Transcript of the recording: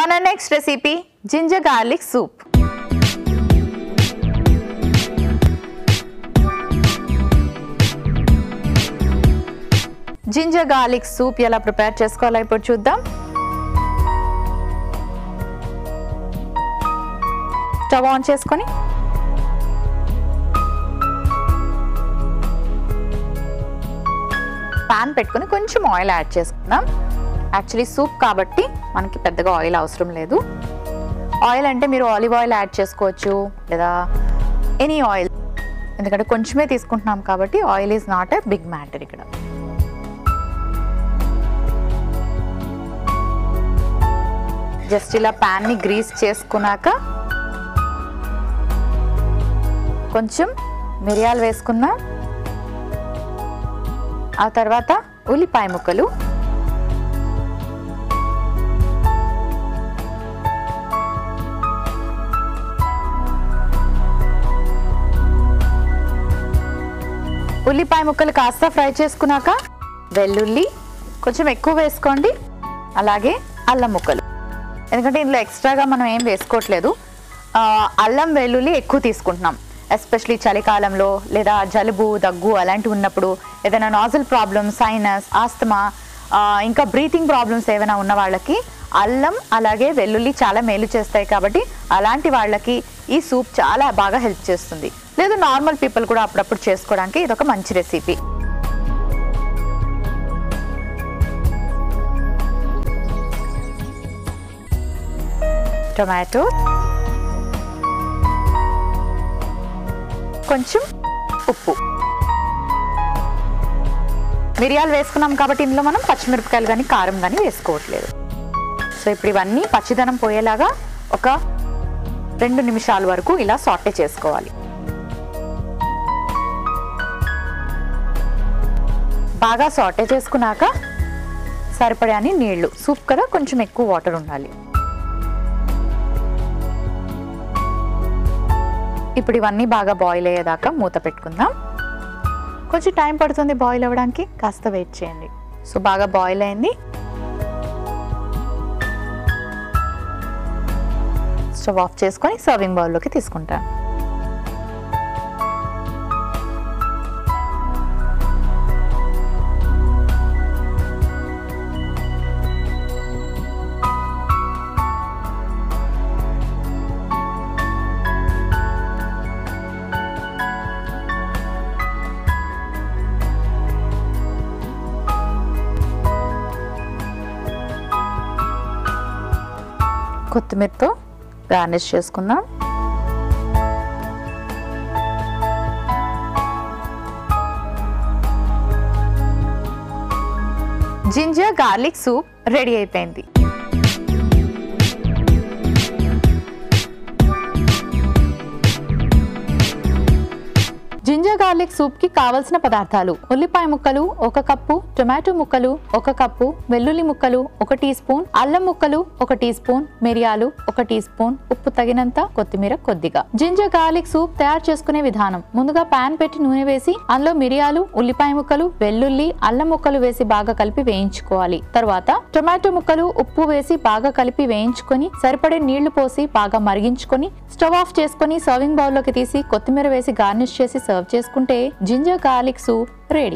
మన next recipe ginger garlic soup. Ginger garlic soup ఎలా prepare చేసుకోవాలో ఇప్పుడు చూద్దాం. స్టవ్ ఆన్ చేసుకొని పాన్ పెట్టుకొని కొంచెం ఆయిల్ యాడ్ చేసుకుందాం. యాక్చువల్లీ సూప్ కాబట్టి మనకి పెద్దగా ఆయిల్ అవసరం లేదు. ఆయిల్ అంటే మీరు ఆలివ్ ఆయిల్ యాడ్ చేసుకోవచ్చు లేదా ఎనీ ఆయిల్, ఎందుకంటే కొంచెమే తీసుకుంటున్నాం కాబట్టి oil is not a big matter. ఇక్కడ జస్ట్ ఇలా ప్యాన్ని గ్రీస్ చేసుకున్నాక కొంచెం మిరియాలు వేసుకుందాం. ఆ తర్వాత ఉల్లిపాయ ముక్కలు, ఉల్లిపాయ ముక్కలు కాస్త ఫ్రై చేసుకున్నాక వెల్లుల్లి కొంచెం ఎక్కువ వేసుకోండి, అలాగే అల్లం ముక్కలు, ఎందుకంటే ఇందులో ఎక్స్ట్రాగా మనం ఏం వేసుకోవట్లేదు. అల్లం వెల్లుల్లి ఎక్కువ తీసుకుంటున్నాం, ఎస్పెషలీ చలికాలంలో లేదా జలుబు దగ్గు అలాంటివి ఉన్నప్పుడు, ఏదైనా నాజల్ ప్రాబ్లమ్, సైనస్, ఆస్తమా, ఇంకా బ్రీతింగ్ ప్రాబ్లమ్స్ ఏమైనా ఉన్న వాళ్ళకి అల్లం అలాగే వెల్లుల్లి చాలా మేలు చేస్తాయి. కాబట్టి అలాంటి వాళ్ళకి ఈ సూప్ చాలా బాగా హెల్ప్ చేస్తుంది. లేదు నార్మల్ పీపుల్ కూడా అప్పుడప్పుడు చేసుకోవడానికి ఇదొక మంచి రెసిపీ. టొమాటో, కొంచెం ఉప్పు, మిరియాలు వేసుకున్నాం కాబట్టి ఇందులో మనం పచ్చిమిరపకాయలు కానీ కారం కానీ వేసుకోవట్లేదు. సో ఇప్పుడు ఇవన్నీ పచ్చిదనం పోయేలాగా ఒక 2 నిమిషాల వరకు ఇలా సాటే చేసుకోవాలి. బాగా సాటే చేసుకున్నాక సరిపడాని నీళ్లు, సూప్ కదా కొంచెం ఎక్కువ వాటర్ ఉండాలి. ఇప్పుడు ఇవన్నీ బాగా బాయిల్ అయ్యేదాకా మూత పెట్టుకుందాం. కొంచెం టైం పడుతుంది బాయిల్ అవ్వడానికి, కాస్త వెయిట్ చేయండి. సో బాగా బాయిల్ అయింది. స్టవ్ ఆఫ్ చేసుకొని సర్వింగ్ బౌల్లోకి తీసుకుంటాను. కొత్తిమీరతో గార్నిష్ చేసుకుందాం. జింజర్ గార్లిక్ సూప్ రెడీ అయిపోయింది. జింజర్ గార్లిక్ సూప్ కి కావలసిన పదార్థాలు: ఉల్లిపాయ ముక్కలు 1 కప్పు, టొమాటో ముక్కలు 1 కప్పు, వెల్లుల్లి ముక్కలు 1 టీ స్పూన్, అల్లం ముక్కలు 1 టీ స్పూన్, మిరియాలు 1 టీ స్పూన్, ఉప్పు తగినంత, కొత్తిమీర కొద్దిగా. జింజర్ గార్లిక్ సూప్ తయారు చేసుకునే విధానం: ముందుగా పాన్ పెట్టి నూనె వేసి అందులో మిరియాలు, ఉల్లిపాయ ముక్కలు, వెల్లుల్లి, అల్లం ముక్కలు వేసి బాగా కలిపి వేయించుకోవాలి. తర్వాత టొమాటో ముక్కలు, ఉప్పు వేసి బాగా కలిపి వేయించుకొని సరిపడే నీళ్లు పోసి బాగా మరిగించుకొని స్టవ్ ఆఫ్ చేసుకొని సర్వింగ్ బౌల్లోకి తీసి కొత్తిమీర వేసి గార్నిష్ చేసి సర్వ్ చేసుకుంటే జింజర్ గార్లిక్ సూప్ రెడీ.